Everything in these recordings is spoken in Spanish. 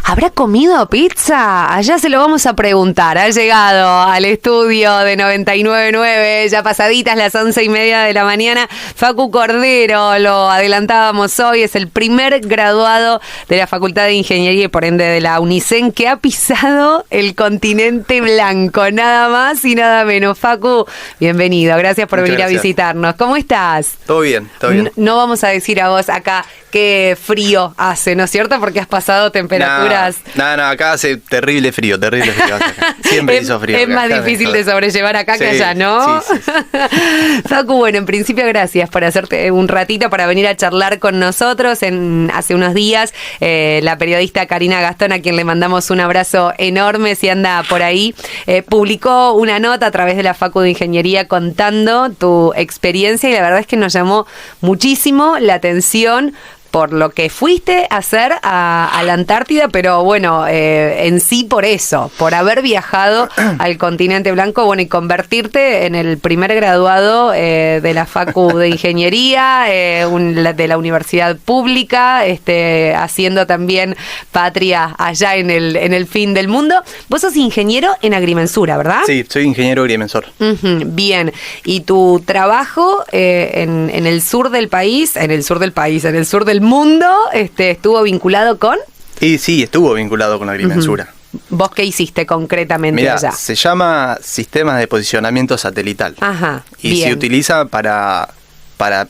¿Habrá comido pizza? Allá se lo vamos a preguntar. Ha llegado al estudio de 99.9, ya pasaditas las 11:30 de la mañana, Facu Cordero, lo adelantábamos hoy, es el primer graduado de la Facultad de Ingeniería y por ende de la UNICEN que ha pisado el continente blanco, nada más y nada menos. Facu, bienvenido, gracias por venir a visitarnos. ¿Cómo estás? Todo bien, todo bien. No vamos a decir a vos acá qué frío hace, ¿no es cierto? Porque has pasado temperaturas... No, acá hace terrible frío acá. Siempre hizo frío. Es más difícil de sobrellevar acá que allá, ¿no? Sí. Facu, bueno, en principio gracias por hacerte un ratito para venir a charlar con nosotros. Hace unos días, la periodista Karina Gastón, a quien le mandamos un abrazo enorme si anda por ahí, publicó una nota a través de la Facu de Ingeniería contando tu experiencia y la verdad es que nos llamó muchísimo la atención por lo que fuiste a hacer a la Antártida, pero bueno, en sí por eso, por haber viajado al continente blanco, bueno, y convertirte en el primer graduado de la Facu de Ingeniería, de la universidad pública, haciendo también patria allá en el fin del mundo. Vos sos ingeniero en agrimensura, ¿verdad? Sí, soy ingeniero agrimensor. Bien, y tu trabajo en el sur del país, en el sur del mundo, estuvo vinculado con... Y sí, estuvo vinculado con la agrimensura. ¿Vos qué hiciste concretamente? Mirá, allá? se llama sistemas de posicionamiento satelital. Ajá, y bien. se utiliza para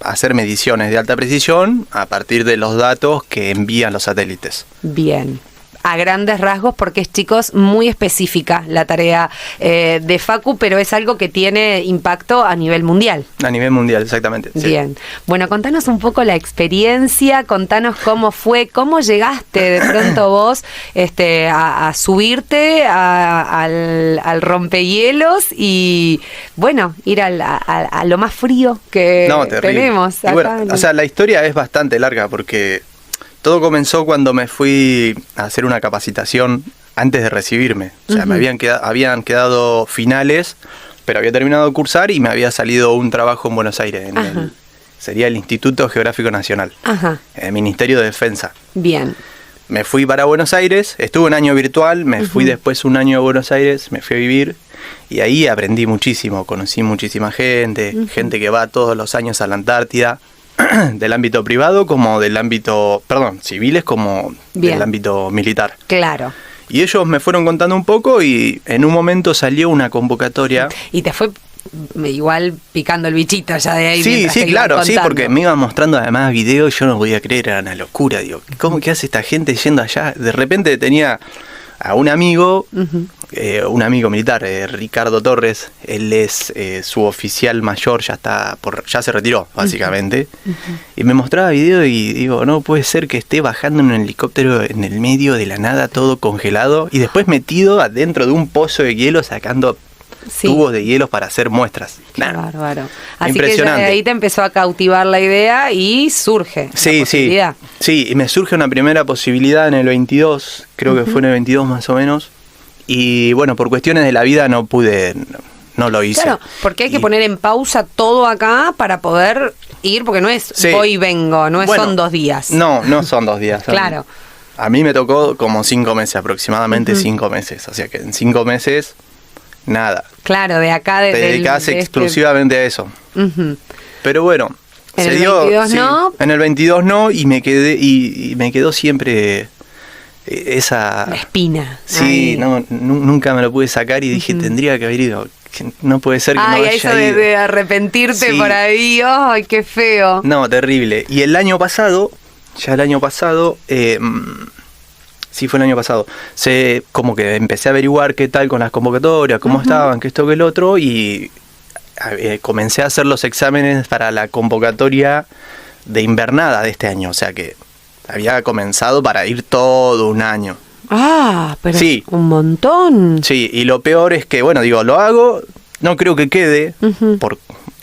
hacer mediciones de alta precisión a partir de los datos que envían los satélites. Bien. A grandes rasgos, porque es, chicos, muy específica la tarea de Facu, pero es algo que tiene impacto a nivel mundial. A nivel mundial, exactamente. Bien. Sí. Bueno, contanos un poco la experiencia, contanos cómo fue, cómo llegaste de pronto vos a subirte al rompehielos y, bueno, ir a lo más frío que tenemos acá. Bueno, o sea, la historia es bastante larga porque... Todo comenzó cuando me fui a hacer una capacitación antes de recibirme. O sea, me habían quedado finales, pero había terminado de cursar y me había salido un trabajo en Buenos Aires. Sería el Instituto Geográfico Nacional, el Ministerio de Defensa. Bien. Me fui para Buenos Aires, estuve un año virtual, me fui después un año a Buenos Aires, me fui a vivir y ahí aprendí muchísimo, conocí muchísima gente, gente que va todos los años a la Antártida. Del ámbito privado como del ámbito, civiles como del ámbito militar. Claro. Y ellos me fueron contando un poco y en un momento salió una convocatoria. Y te fue igual picando el bichito ya de ahí. Sí, claro, sí, porque me iban mostrando además videos y yo no podía creer, era una locura. Digo, ¿qué hace esta gente yendo allá? De repente tenía a un amigo, un amigo militar, Ricardo Torres, él es su oficial mayor, ya se retiró, básicamente, y me mostraba videos y digo, no puede ser que esté bajando en un helicóptero en el medio de la nada, todo congelado, y después metido adentro de un pozo de hielo sacando tubos de hielo para hacer muestras. Qué bárbaro. Así que ya de ahí te empezó a cautivar la idea y surge la posibilidad. Sí, y me surge una primera posibilidad en el 22, creo que fue en el 22 más o menos, y bueno, por cuestiones de la vida no lo hice. Claro, porque hay que poner en pausa todo acá para poder ir, porque no es voy y vengo, son 2 días. No son 2 días. Claro. A mí me tocó como 5 meses, aproximadamente 5 meses, o sea que en 5 meses... Nada. Claro, de acá... Te dedicás exclusivamente a eso. Pero bueno, se dio... En el 22 no. En el 22 no, y me quedó siempre esa... La espina. Sí, nunca me lo pude sacar y dije, tendría que haber ido. No puede ser que no haya eso ido. de arrepentirte por ahí, ¡ay, qué feo! No, terrible. Y el año pasado... Sí, fue el año pasado. Como que empecé a averiguar qué tal con las convocatorias, cómo estaban, que esto, que el otro, y comencé a hacer los exámenes para la convocatoria de invernada de este año. O sea que había comenzado para ir todo un año. Ah, pero sí. Un montón. Sí, y lo peor es que, lo hago, no creo que quede,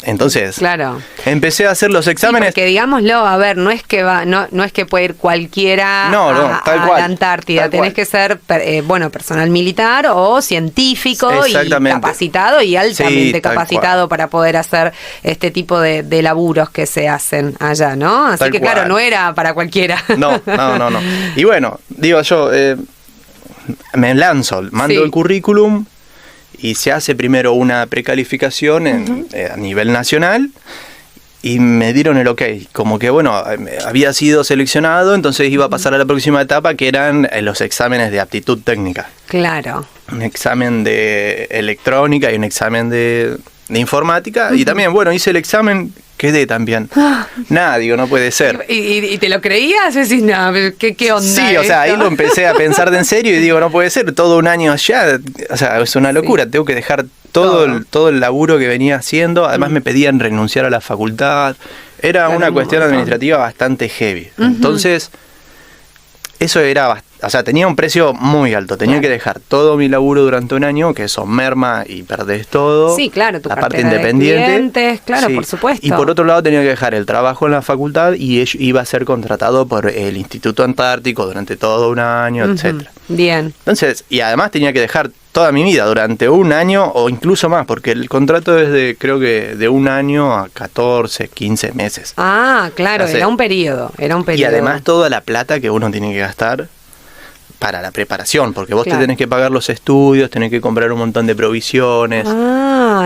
entonces, claro, empecé a hacer los exámenes. Sí, porque digámoslo, a ver, no es que puede ir cualquiera a la Antártida. Tenés que ser, personal militar o científico y capacitado y altamente capacitado para poder hacer este tipo de laburos que se hacen allá, ¿no? Así que claro, no era para cualquiera. No. Y bueno, digo yo, me lanzo, mando el currículum y se hace primero una precalificación a nivel nacional y me dieron el ok, como que bueno, había sido seleccionado, entonces iba a pasar a la próxima etapa, que eran los exámenes de aptitud técnica. Claro. Un examen de electrónica y un examen de informática, y también, bueno, hice el examen, quedé también. Nada, digo, no puede ser. ¿Y te lo creías? Decís, no, ¿qué onda? Sí, o sea, ahí lo empecé a pensar de en serio y digo, no puede ser, todo un año allá, o sea, es una locura, tengo que dejar todo el laburo que venía haciendo, además me pedían renunciar a la facultad, era una cuestión administrativa bastante heavy. Entonces, eso era o sea, tenía un precio muy alto, tenía que dejar todo mi laburo durante un año, que eso merma y perdés todo. Sí, claro, tu la parte cartera independiente. De clientes, claro, sí. por supuesto. Y por otro lado tenía que dejar el trabajo en la facultad y iba a ser contratado por el Instituto Antártico durante todo un año, etcétera. Bien. Entonces, y además tenía que dejar toda mi vida durante un año o incluso más, porque el contrato es creo que de un año a 14, 15 meses. Ah, claro, era un periodo. Y además toda la plata que uno tiene que gastar para la preparación, porque vos te tenés que pagar los estudios, tenés que comprar un montón de provisiones. No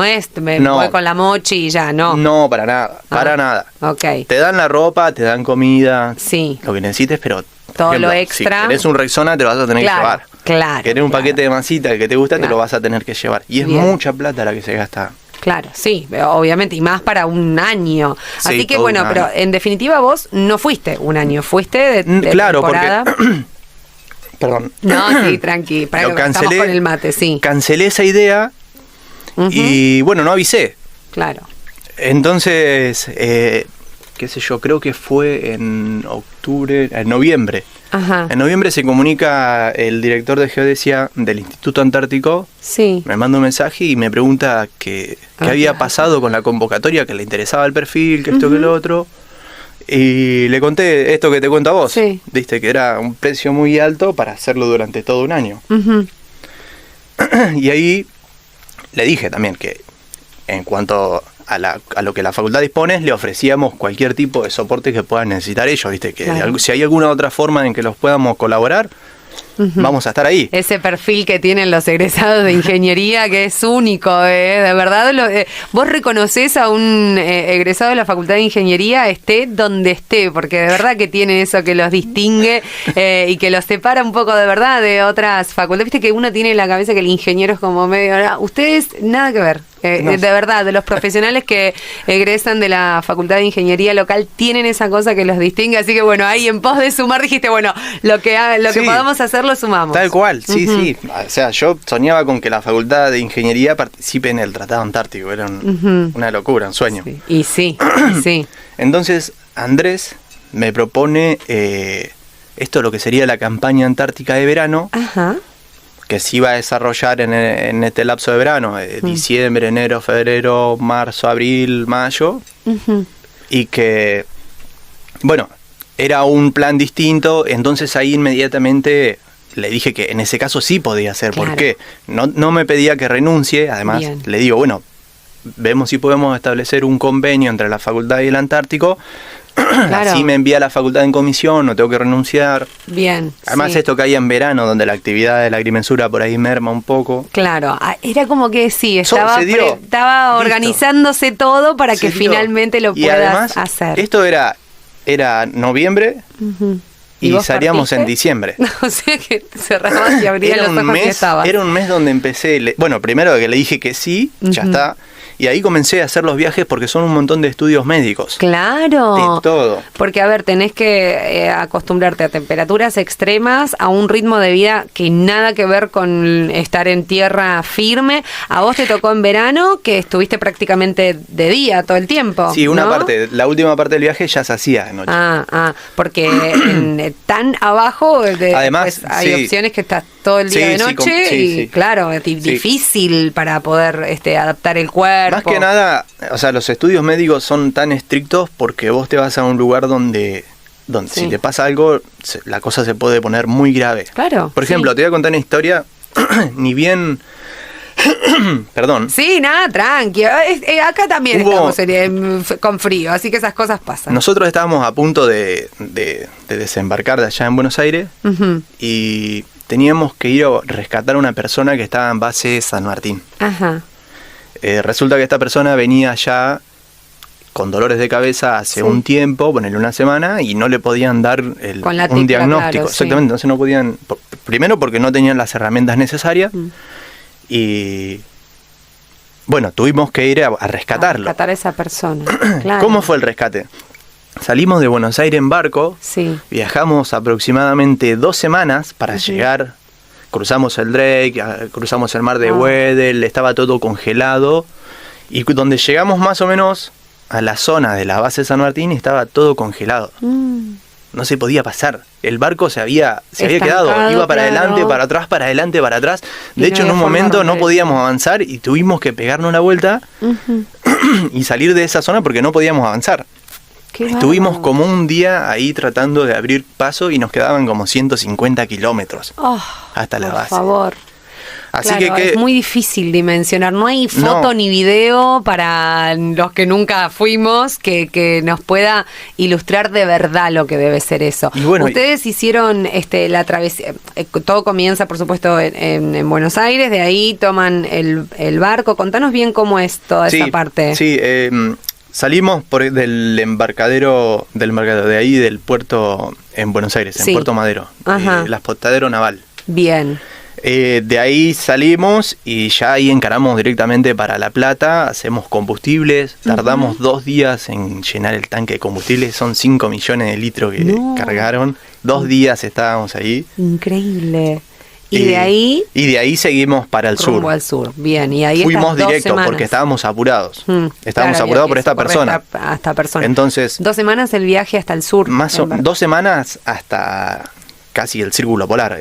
es voy con la mochi y ya, no. No, para nada. Ok. Te dan la ropa, te dan comida, sí, lo que necesites, pero todo ejemplo, lo extra. Si querés un Rexona, te lo vas a tener que llevar. Claro. Querés un paquete de masita que te gusta, te lo vas a tener que llevar. Y es mucha plata la que se gasta. Claro, sí, obviamente, y más para un año. Sí, así que bueno, pero en definitiva vos no fuiste un año, fuiste de claro, temporada. Porque perdón. No, sí, tranqui, para que estamos con el mate, sí. Cancelé esa idea y bueno, no avisé. Claro. Entonces, qué sé yo, creo que fue en noviembre. Ajá. En noviembre se comunica el director de geodesia del Instituto Antártico. Sí. Me manda un mensaje y me pregunta qué había pasado con la convocatoria, que le interesaba el perfil, que esto, que lo otro. Y le conté esto que te cuento a vos. Sí. Viste que era un precio muy alto para hacerlo durante todo un año. Y ahí le dije también que en cuanto a lo que la facultad dispone, le ofrecíamos cualquier tipo de soporte que puedan necesitar ellos, ¿viste? Que si hay alguna otra forma en que los podamos colaborar, vamos a estar ahí. Ese perfil que tienen los egresados de ingeniería que es único, de verdad. Vos reconocés a un egresado de la Facultad de Ingeniería, esté donde esté, porque de verdad que tienen eso que los distingue y que los separa un poco de verdad de otras facultades. Viste que uno tiene en la cabeza que el ingeniero es como medio... Ustedes, nada que ver. No. De verdad, de los profesionales que egresan de la Facultad de Ingeniería local tienen esa cosa que los distingue, así que bueno, ahí en pos de sumar dijiste, bueno, lo que podamos hacer lo sumamos. Tal cual, sí. O sea, yo soñaba con que la Facultad de Ingeniería participe en el Tratado Antártico, era una locura, un sueño. Sí. Y sí. Entonces, Andrés me propone esto, lo que sería la campaña antártica de verano. Ajá. Que se iba a desarrollar en este lapso de verano, diciembre, enero, febrero, marzo, abril, mayo, y que, bueno, era un plan distinto, entonces ahí inmediatamente le dije que en ese caso sí podía hacer, porque no me pedía que renuncie, además le digo, bueno, vemos si podemos establecer un convenio entre la facultad y el Antártico. Claro. Así me envía a la facultad en comisión, no tengo que renunciar. Bien. Además esto caía en verano, donde la actividad de la agrimensura por ahí merma un poco. Claro, era como que sí, estaba organizándose todo para que finalmente lo puedas además, hacer. Esto era noviembre y salíamos en diciembre. O sea que cerrabas y abrías los ojos y estabas. Era un mes donde empecé, bueno, primero que le dije que sí, ya está. Y ahí comencé a hacer los viajes porque son un montón de estudios médicos. Claro. De todo. Porque, a ver, tenés que acostumbrarte a temperaturas extremas, a un ritmo de vida que nada que ver con estar en tierra firme. A vos te tocó en verano, que estuviste prácticamente de día todo el tiempo. Sí, una parte, la última parte del viaje ya se hacía de noche. Porque tan abajo, además, pues, hay opciones que estás todo el día de noche y claro, es difícil para poder adaptar el cuerpo. Más que nada, o sea, los estudios médicos son tan estrictos porque vos te vas a un lugar donde si te pasa algo, la cosa se puede poner muy grave. Claro. Por ejemplo, te voy a contar una historia, ni bien Perdón. Sí, nada, tranqui. Acá también estamos con frío, así que esas cosas pasan. Nosotros estábamos a punto de desembarcar de allá en Buenos Aires y teníamos que ir a rescatar a una persona que estaba en base San Martín. Ajá. Resulta que esta persona venía ya con dolores de cabeza hace un tiempo, ponele una semana, y no le podían dar un diagnóstico. Claro, exactamente, entonces no podían, primero porque no tenían las herramientas necesarias, y bueno, tuvimos que ir a rescatarlo. A rescatar a esa persona. Claro. ¿Cómo fue el rescate? Salimos de Buenos Aires en barco, viajamos aproximadamente 2 semanas para llegar, cruzamos el Drake, cruzamos el mar de Weddell, estaba todo congelado, y donde llegamos más o menos a la zona de la base de San Martín estaba todo congelado. No se podía pasar. El barco se había quedado, iba para adelante, para atrás, para adelante, para atrás. De hecho, en un momento no podíamos avanzar y tuvimos que pegarnos la vuelta y salir de esa zona porque no podíamos avanzar. Estuvimos como un día ahí tratando de abrir paso y nos quedaban como 150 kilómetros hasta la base. Por favor. Así claro, que es muy difícil dimensionar. No hay foto ni video para los que nunca fuimos que nos pueda ilustrar de verdad lo que debe ser eso. Y bueno, ustedes hicieron la travesía. Todo comienza, por supuesto, en Buenos Aires. De ahí toman el barco. Contanos bien cómo es toda esa parte. Sí, salimos del embarcadero de ahí, del puerto en Buenos Aires, en Puerto Madero, el Apostadero Naval. Bien. De ahí salimos y ya ahí encaramos directamente para La Plata, hacemos combustibles, tardamos 2 días en llenar el tanque de combustible, son 5 millones de litros que cargaron, 2 días estábamos ahí. Increíble. Y de ahí seguimos para el sur. Al sur, bien. Y ahí fuimos directo porque estábamos apurados. Estábamos apurados por esta persona. Entonces, 2 semanas el viaje hasta el sur. 2 semanas hasta casi el círculo polar.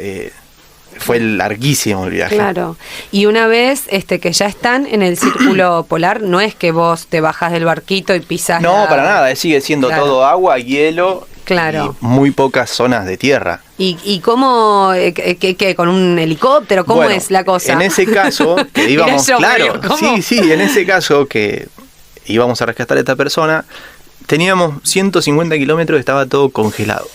Fue larguísimo el viaje. Claro. Y una vez que ya están en el círculo polar, no es que vos te bajas del barquito y pisas. No, para nada. Sigue siendo todo agua, hielo. Claro. Y muy pocas zonas de tierra. ¿Y cómo? ¿Con un helicóptero? ¿Cómo es la cosa? En ese caso, que íbamos. Claro, en ese caso que íbamos a rescatar a esta persona, teníamos 150 kilómetros y estaba todo congelado.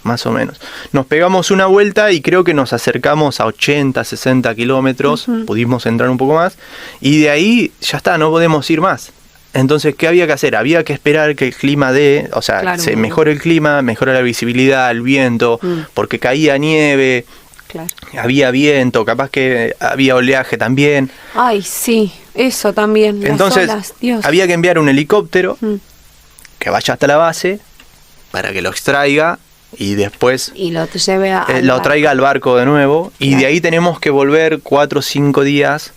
Más o menos. Nos pegamos una vuelta y creo que nos acercamos a 80, 60 kilómetros, pudimos entrar un poco más, y de ahí ya está, no podemos ir más. Entonces, ¿qué había que hacer? Había que esperar que el clima se mejore el clima, mejore la visibilidad, el viento, porque caía nieve, había viento, capaz que había oleaje también. Ay, sí, eso también. Entonces, las olas, Dios. Había que enviar un helicóptero que vaya hasta la base para que lo extraiga y después lo lleve lo traiga al barco de nuevo, y de ahí tenemos que volver 4 o 5 días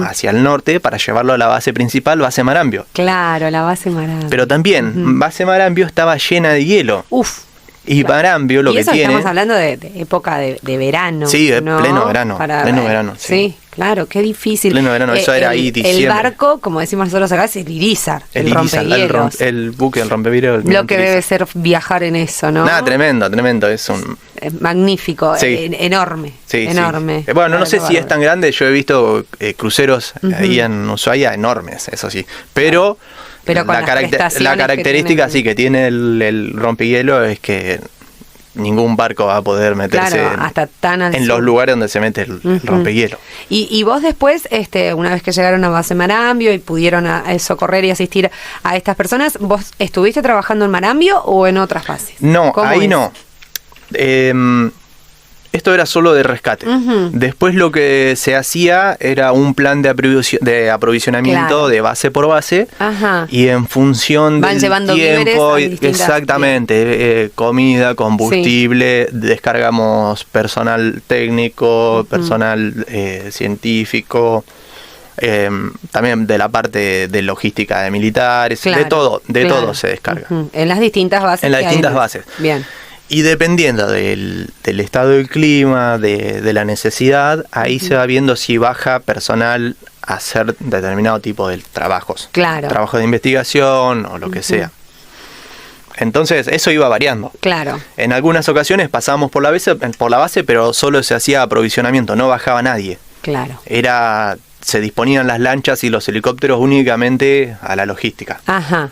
hacia el norte para llevarlo a la base principal, base Marambio. Claro, la base Marambio. Pero también base Marambio estaba llena de hielo. Y Marambio lo que tiene... estamos hablando de época de verano. Sí, ¿no? pleno verano. Sí, claro, qué difícil. Pleno verano, eso era ahí diciembre. El barco, como decimos nosotros acá, es el Irizar, el rompehielos. El buque, el rompehielos. Lo que debe ser viajar en eso, ¿no? Nada, tremendo, es magnífico, enorme. Sí, enorme. Sí. Bueno, no sé si es tan grande, yo he visto cruceros ahí en Ushuaia enormes, eso sí. Pero la característica que tiene el rompehielo es que ningún barco va a poder meterse en los lugares donde se mete el rompehielo. Y vos después, una vez que llegaron a base Marambio y pudieron socorrer y asistir a estas personas, ¿vos estuviste trabajando en Marambio o en otras bases? No, ahí no. Esto era solo de rescate. Después lo que se hacía era un plan de aprovisionamiento de base por base. Y en función del tiempo, exactamente, comida, combustible, descargamos personal técnico, personal científico, también de la parte de logística de militares, de todo se descarga. En las distintas bases. En las distintas bases. Bien. Y dependiendo del estado del clima, de la necesidad, ahí se va viendo si baja personal a hacer determinado tipo de trabajos. Claro. Trabajo de investigación o lo que sea. Entonces, eso iba variando. Claro. En algunas ocasiones pasábamos por la base, pero solo se hacía aprovisionamiento, no bajaba nadie. Claro. Era se disponían las lanchas y los helicópteros únicamente a la logística. Ajá,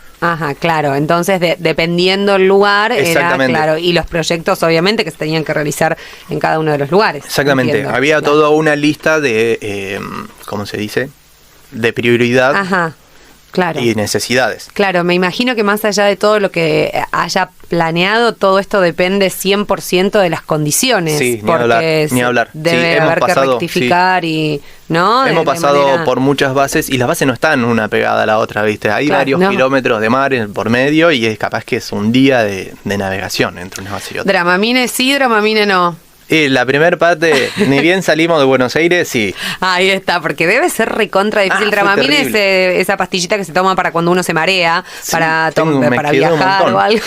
claro. Entonces, dependiendo el lugar, era claro. Y los proyectos, obviamente, que se tenían que realizar en cada uno de los lugares. Exactamente. Entiendo, había claro. toda una lista de, ¿cómo se dice? De prioridad. Ajá. Claro. Y necesidades. Claro, me imagino que más allá de todo lo que haya planeado, todo esto depende 100% de las condiciones. Sí, porque ni hablar. Debe sí, haber que rectificar ¿no? Hemos pasado por muchas bases y las bases no están una pegada a la otra, ¿viste? Hay varios kilómetros de mar por medio y es capaz que es un día de navegación entre una base y otra. Dramamine sí, Dramamine no. La primera parte, ni bien salimos de Buenos Aires, sí. Ahí está, porque debe ser recontra difícil. Dramamine es esa pastillita que se toma para cuando uno se marea, sí, para viajar o algo.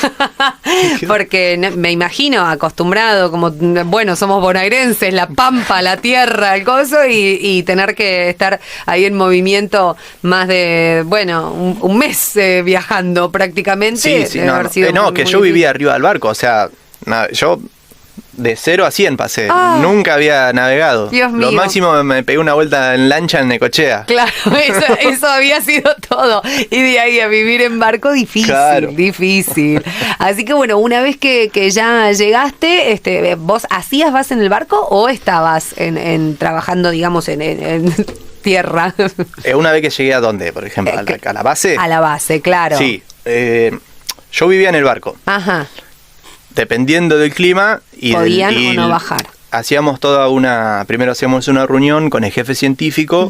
Porque me imagino acostumbrado, como, bueno, somos bonaerenses, la pampa, la tierra, el coso, y tener que estar ahí en movimiento más de, bueno, un mes viajando prácticamente. Sí, no, que yo vivía arriba del barco, o sea, yo... De 0 a 100 pasé. Nunca había navegado. Dios mío. Lo máximo me pegué una vuelta en lancha en Necochea. Claro, eso había sido todo. Y de ahí a vivir en barco, difícil, claro. Difícil. Así que bueno, una vez que ya llegaste, ¿vos hacías base en el barco o estabas trabajando, digamos, en tierra? Una vez que llegué ¿a dónde? Por ejemplo, a la base. A la base, claro. Sí. Yo vivía en el barco. Ajá. Dependiendo del clima podían o no bajar. Primero hacíamos una reunión con el jefe científico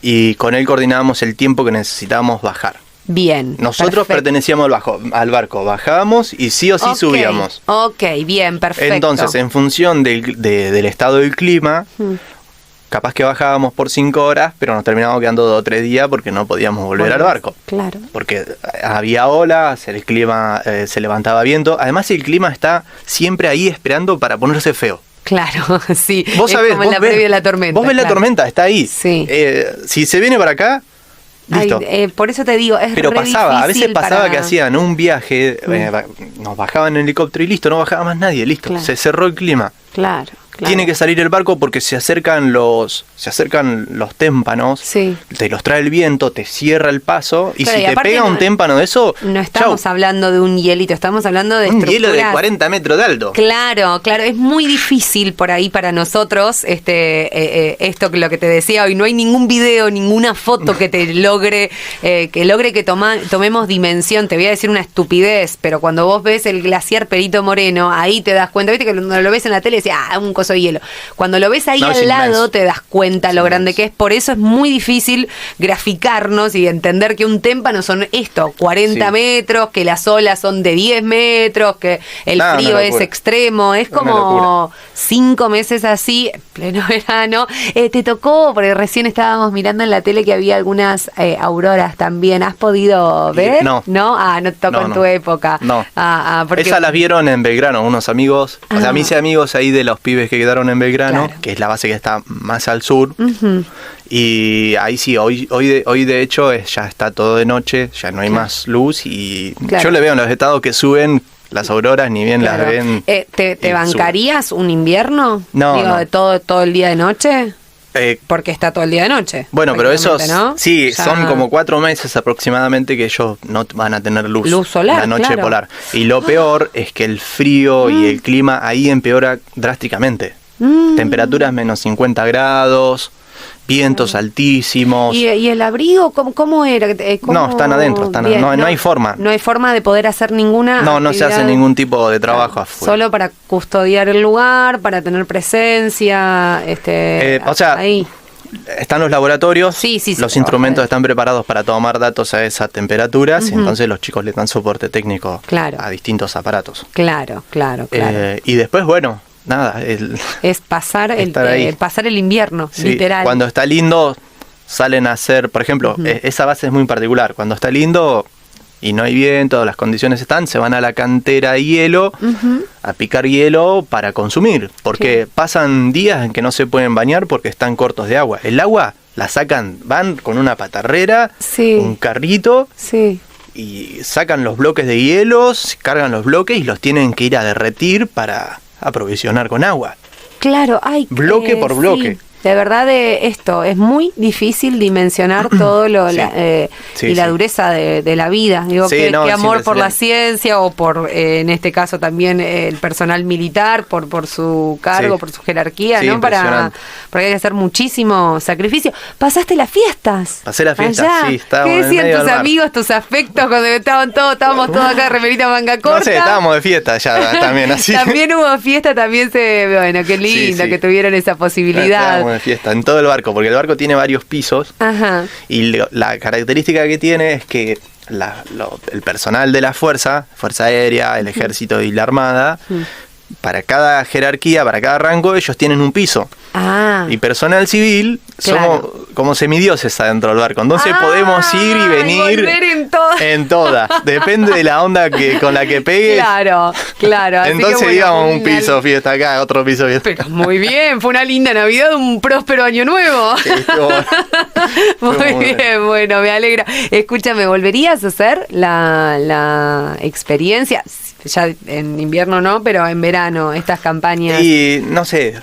y con él coordinábamos el tiempo que necesitábamos bajar. Bien. Nosotros pertenecíamos al barco, bajábamos y sí o sí subíamos. Ok, bien, perfecto. Entonces, en función del estado del clima, capaz que bajábamos por 5 horas, pero nos terminábamos quedando 2 o 3 días porque no podíamos volver al barco. Claro. Porque había olas, el clima se levantaba viento. Además, el clima está siempre ahí esperando para ponerse feo. Claro, sí. Vos sabés, como en la previa de la tormenta. Vos ves la tormenta, está ahí. Sí. Si se viene para acá, listo. Por eso te digo, pero pasaba, a veces pasaba que hacían un viaje, nos bajaban en helicóptero y listo, no bajaba más nadie, listo. Claro. Se cerró el clima. Claro. Tiene que salir el barco porque se acercan los témpanos, te los trae el viento, te cierra el paso y si te pega un témpano de eso, no estamos hablando de un hielito, estamos hablando de un hielo de 40 metros de alto. Claro, es muy difícil por ahí para nosotros esto que lo que te decía hoy, no hay ningún video, ninguna foto que te logre que tomemos dimensión. Te voy a decir una estupidez, pero cuando vos ves el glaciar Perito Moreno, ahí te das cuenta, viste que cuando lo ves en la tele decís, un coso de hielo. Cuando lo ves ahí al lado inmenso. Te das cuenta lo grande que es. Por eso es muy difícil graficarnos y entender que un témpano son 40 metros, que las olas son de 10 metros, que el frío es extremo. Es como 5 meses así, en pleno verano. Te tocó, porque recién estábamos mirando en la tele que había algunas auroras también. ¿Has podido ver? No. ¿No? No te tocó en tu época. No. Porque... Esas las vieron en Belgrano, unos amigos. O sea, me hice amigos ahí de los pibes que quedaron en Belgrano, que es la base que está más al sur. Y ahí sí, hoy de hecho ya está todo de noche, ya no hay más luz y yo le veo en los estados que suben las auroras, ni bien las ven. ¿Te bancarías un invierno? No, Digo, no. de todo el día de noche. Porque está todo el día de noche. Bueno, pero esos, ¿no? sí, son como 4 meses aproximadamente que ellos no van a tener luz solar, la noche polar. Y lo peor es que el frío y el clima ahí empeora drásticamente. Temperaturas menos 50 grados, vientos altísimos. ¿Y el abrigo cómo era? No, están adentro, no hay forma. No hay forma de poder hacer ninguna No se hace ningún tipo de trabajo afuera. Solo para custodiar el lugar, para tener presencia, o sea, ahí. Están los laboratorios, sí, los instrumentos están preparados para tomar datos a esas temperaturas, entonces los chicos le dan soporte técnico a distintos aparatos. Claro. Y después, bueno, nada. Es pasar el invierno, literal. Cuando está lindo, salen a hacer, por ejemplo, esa base es muy particular. Cuando está lindo y no hay viento, las condiciones están, se van a la cantera de hielo a picar hielo para consumir. Porque pasan días en que no se pueden bañar porque están cortos de agua. El agua la sacan, van con una patarrera, un carrito. Y sacan los bloques de hielos, cargan los bloques y los tienen que ir a derretir para aprovisionar con agua. Claro, bloque por bloque. De verdad, esto es muy difícil dimensionar todo y la dureza de la vida. Digo, Sí, qué amor por la impresionante. ciencia o por, en este caso también el personal militar, por su cargo, Sí. por su jerarquía, Sí, ¿no? impresionante. Porque hay que hacer muchísimo sacrificio. ¿Pasaste las fiestas? Pasé las fiestas, Allá. sí, estábamos ¿Qué en el decían medio tus del mar. amigos, tus afectos, cuando estábamos todos acá, remerita manga corta? No sé, estábamos de fiesta ya también, así. También hubo fiesta, también bueno, qué lindo Sí. que tuvieron esa posibilidad. Estábamos de fiesta en todo el barco, porque el barco tiene varios pisos. Ajá. Y la característica que tiene es que el personal de la Fuerza Aérea, el Ejército y la Armada, para cada jerarquía, para cada rango, ellos tienen un piso. Ah. Y personal civil, Claro. somos como semidioses adentro del barco. Entonces podemos ir y venir volver en todas. en todas. Depende de la onda con la que pegues. Claro. Así Entonces que, bueno, íbamos un una- piso fiesta acá, otro piso fiesta. Pero muy bien, fue una linda Navidad, un próspero año nuevo. Sí, estuvo- Muy muy bien, bueno, me alegra. Escúchame, ¿volverías a hacer la experiencia? Ya en invierno no, pero en verano, estas campañas. Y no sé.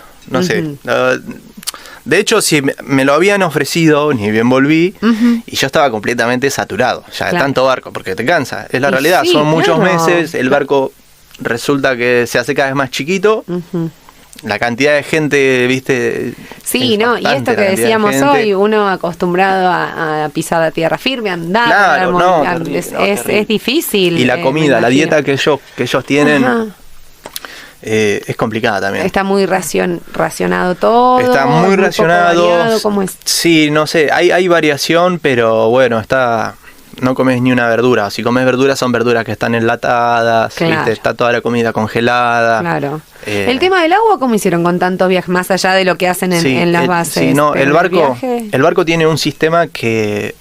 De hecho, si me lo habían ofrecido, ni bien volví, y yo estaba completamente saturado, ya de Claro. tanto barco, porque te cansa. Es la Y realidad, sí, son muchos claro. meses, el barco resulta que se hace cada vez más chiquito. La cantidad de gente, viste. Sí, es ¿no? Y bastante esto la que cantidad de decíamos gente. hoy, uno acostumbrado a pisar la tierra firme, a andar, Claro, no, es, terrible, es difícil. Y la me comida, la imagino. dieta que ellos tienen, Ajá. es complicada también. Está muy racionado todo. Está muy es poco racionado. variado, ¿cómo es? Sí, no sé, hay variación, pero bueno, no comes ni una verdura. Si comes verduras, son verduras que están enlatadas, Claro. ¿viste? Está toda la comida congelada. Claro. Eh, El tema del agua, ¿cómo hicieron con tantos viajes? Más allá de lo que hacen sí, en las bases. Sí, no, Pero viaje- el barco tiene un sistema que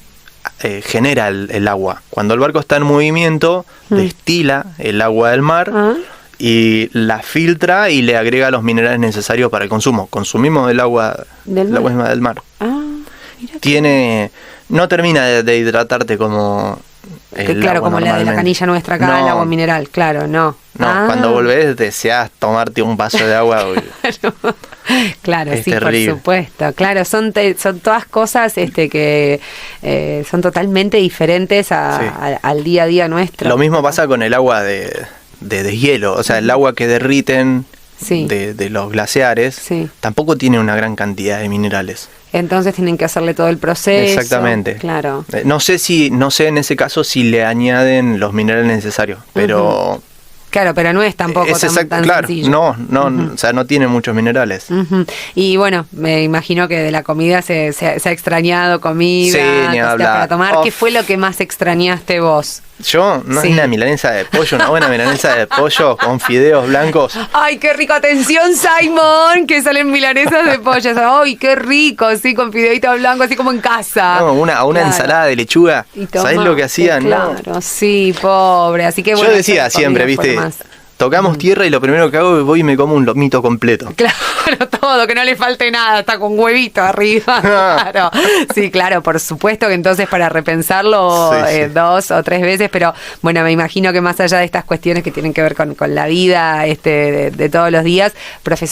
genera el agua. Cuando el barco está en movimiento, destila el agua del mar. Ah. Y la filtra y le agrega los minerales necesarios para el consumo. Consumimos el agua ¿Del mar? del mar. Ah, mira. No termina de hidratarte como el Claro, agua como la de la normalmente. canilla nuestra acá, No, el agua mineral, claro, no. No, Ah. cuando volvés deseás tomarte un vaso de agua. Claro, Es sí, terrible. por supuesto. Claro, son todas cosas que son totalmente diferentes Sí. al día a día nuestro. Lo mismo pasa con el agua de deshielo, o sea, el agua que derriten Sí. de los glaciares, Sí. tampoco tiene una gran cantidad de minerales. Entonces tienen que hacerle todo el proceso. Exactamente. Claro. No sé en ese caso si le añaden los minerales necesarios, pero Claro, pero no es tampoco tan claro, sencillo. no, o sea, no tiene muchos minerales. Ujú. Y bueno, me imagino que de la comida se ha extrañado comida, Sí, ni cositas hablar. para tomar. Uf. ¿Qué fue lo que más extrañaste vos? Yo, no Sí. es una milanesa de pollo, una buena milanesa de pollo con fideos blancos. ¡Ay, qué rico! Atención, Simon, que salen milanesas de pollo. ¡Ay, qué rico! Sí, con fideito blanco, así como en casa. No, una Claro. ensalada de lechuga. Y ¿Sabés lo que hacían? No. Claro, sí, pobre. Así que bueno. Yo decía esa siempre, comida fue viste, más. tocamos tierra y lo primero que hago es voy y me como un lomito completo. Claro, todo, que no le falte nada, está con huevito arriba. Claro, sí, claro, por supuesto que entonces para repensarlo Sí, sí. 2 o 3 veces, pero bueno, me imagino que más allá de estas cuestiones que tienen que ver con la vida de todos los días,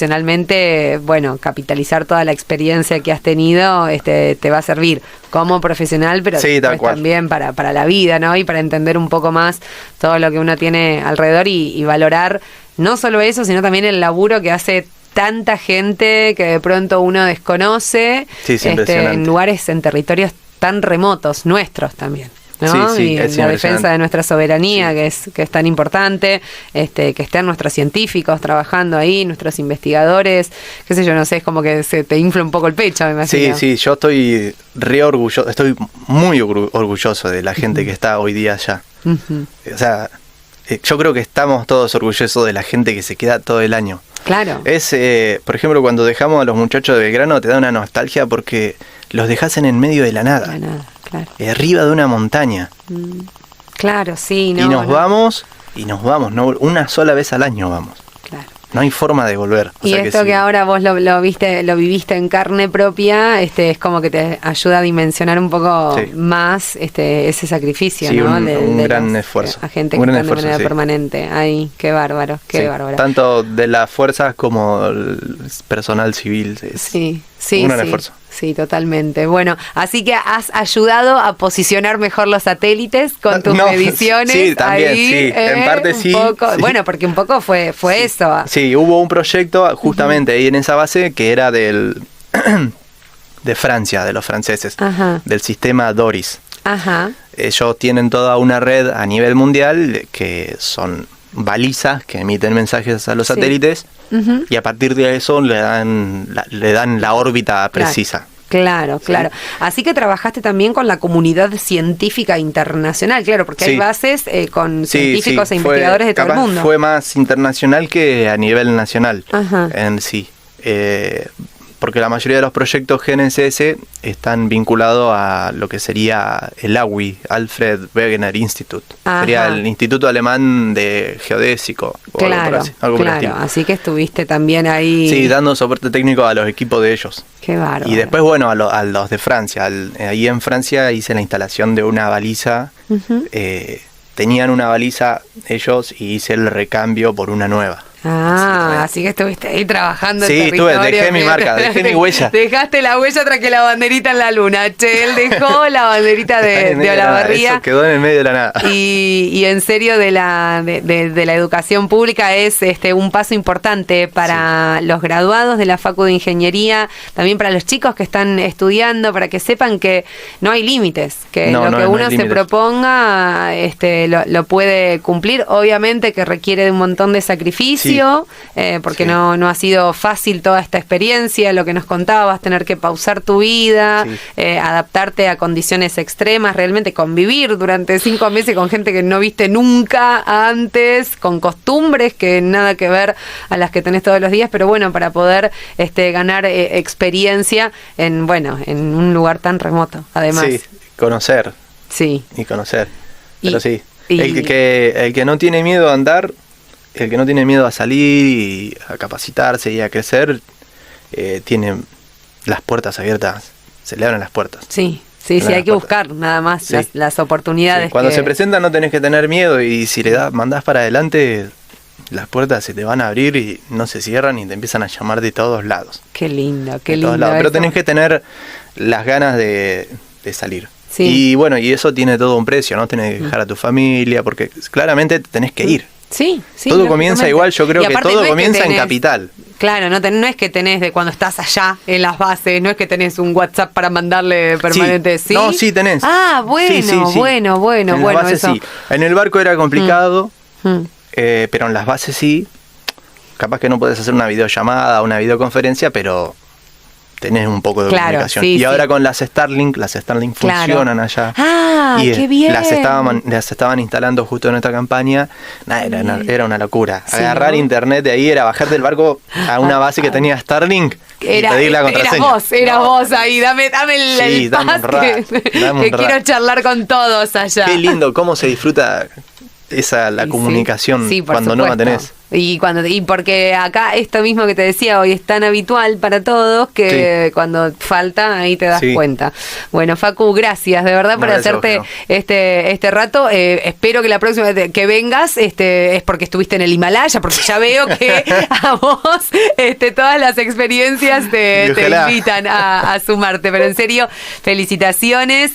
profesionalmente, bueno, capitalizar toda la experiencia que has tenido te va a servir como profesional, pero Sí, tal después cual. también para la vida, ¿no? Y para entender un poco más todo lo que uno tiene alrededor y valorar no solo eso, sino también el laburo que hace tanta gente que de pronto uno desconoce Sí, es impresionante. en lugares, en territorios tan remotos, nuestros también. ¿no? Sí, sí, y es en la defensa impresionante. de nuestra soberanía, Sí. que es tan importante, que estén nuestros científicos trabajando ahí, nuestros investigadores, qué sé yo, no sé, es como que se te infla un poco el pecho, me imagino. Sí, yo estoy estoy muy orgulloso de la gente que está hoy día allá. Ujú. O sea, yo creo que estamos todos orgullosos de la gente que se queda todo el año. Claro. Por ejemplo, cuando dejamos a los muchachos de Belgrano te da una nostalgia porque los dejás en el medio de la nada, Para nada, claro. arriba de una montaña. Claro, sí, no. y nos no. vamos, no, una sola vez al año vamos. Claro. no hay forma de volver. Y esto que ahora vos lo viviste en carne propia, es como que te ayuda a dimensionar un poco más ese sacrificio, ¿no? Un gran esfuerzo. A gente que está de manera permanente. Ay, qué bárbaro, qué bárbaro. Tanto de las fuerzas como el personal civil. Un gran esfuerzo. Sí, totalmente. Bueno, así que has ayudado a posicionar mejor los satélites con tus mediciones. Sí, también, sí. En parte sí. Bueno, porque un poco fue eso. Sí, hubo un proyecto justamente ahí en esa base que era de Francia, de los franceses, del sistema DORIS. Ajá. Ellos tienen toda una red a nivel mundial que son balizas que emiten mensajes a los satélites y a partir de eso le dan la órbita precisa. Claro. Así que trabajaste también con la comunidad científica internacional, claro, porque hay bases con científicos e investigadores de todo el mundo. Fue más internacional que a nivel nacional en sí. Porque la mayoría de los proyectos GNSS están vinculados a lo que sería el AWI, Alfred Wegener Institute. Sería el Instituto Alemán de Geodésico. Claro, así que estuviste también ahí. Sí, dando soporte técnico a los equipos de ellos. Qué bárbaro. Y después, bueno, a los de Francia. Ahí en Francia hice la instalación de una baliza. Tenían una baliza ellos y hice el recambio por una nueva. Así que estuviste ahí trabajando en territorio. Sí, dejé mi marca, dejé mi huella. Dejaste la huella tras que la banderita en la luna. Él dejó la banderita de Olavarría. Eso quedó en el medio de la nada. Y en serio, de la educación pública es un paso importante para los graduados de la Facu de Ingeniería, también para los chicos que están estudiando, para que sepan que no hay límites, que lo que uno se proponga lo puede cumplir. Obviamente que requiere de un montón de sacrificio. Porque no ha sido fácil toda esta experiencia, lo que nos contabas, tener que pausar tu vida, adaptarte a condiciones extremas, realmente convivir durante 5 meses con gente que no viste nunca antes, con costumbres que nada que ver a las que tenés todos los días, pero bueno, para poder ganar experiencia en un lugar tan remoto, además. Sí, conocer. Sí. Y conocer. Pero el que no tiene miedo a andar, el que no tiene miedo a salir y a capacitarse y a crecer, tiene las puertas abiertas, se le abren las puertas. Sí, hay que buscar nada más las oportunidades. Cuando se presentan no tenés que tener miedo y si mandás para adelante, las puertas se te van a abrir y no se cierran y te empiezan a llamar de todos lados. Qué lindo, Pero tenés que tener las ganas de salir. Sí. Y bueno, y eso tiene todo un precio, ¿no? Tenés que dejar a tu familia porque claramente tenés que ir. Sí, todo comienza igual, yo creo que todo comienza en Capital. Claro, no es que tenés de cuando estás allá en las bases, no es que tenés un WhatsApp para mandarle permanente, ¿sí? No, sí tenés. Bueno. En las bases eso. Sí. En el barco era complicado, pero en las bases sí. Capaz que no podés hacer una videollamada, una videoconferencia, pero tenés un poco de comunicación. Y ahora con las Starlink funcionan allá. Y qué bien. Las estaban instalando justo en esta campaña. Era una locura. Agarrar internet de ahí era bajar del barco a una base que tenía Starlink y pedir la contraseña. Eras vos ahí, dame el pass que quiero charlar con todos allá. Qué lindo, cómo se disfruta la comunicación cuando no la tenés. Y porque acá esto mismo que te decía hoy es tan habitual para todos que cuando falta ahí te das cuenta. Bueno, Facu, gracias de verdad por hacerte este rato. Espero que la próxima vez que vengas es porque estuviste en el Himalaya, porque ya veo que a vos todas las experiencias te invitan a sumarte. Pero en serio, felicitaciones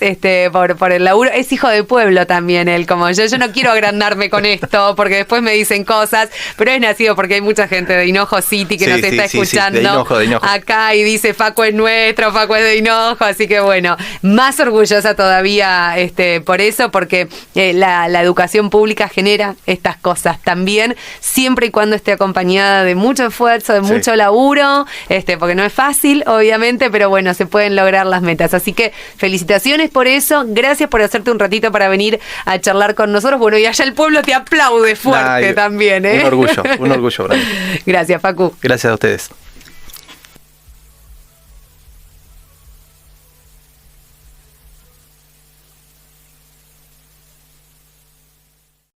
por el laburo. Es hijo de pueblo también él, como yo. Yo no quiero agrandarme con esto porque después me dicen cosas, pero es nacido porque hay mucha gente de Hinojo City que nos está escuchando de Hinojo. Acá y dice Facu es nuestro, Facu es de Hinojo, así que bueno, más orgullosa todavía por eso, porque la educación pública genera estas cosas también, siempre y cuando esté acompañada de mucho esfuerzo, de mucho laburo, porque no es fácil, obviamente, pero bueno, se pueden lograr las metas. Así que felicitaciones por eso, gracias por hacerte un ratito para venir a charlar con nosotros. Bueno, y allá el pueblo te aplaude fuerte también, Un orgullo para mí. Gracias, Facu. Gracias a ustedes.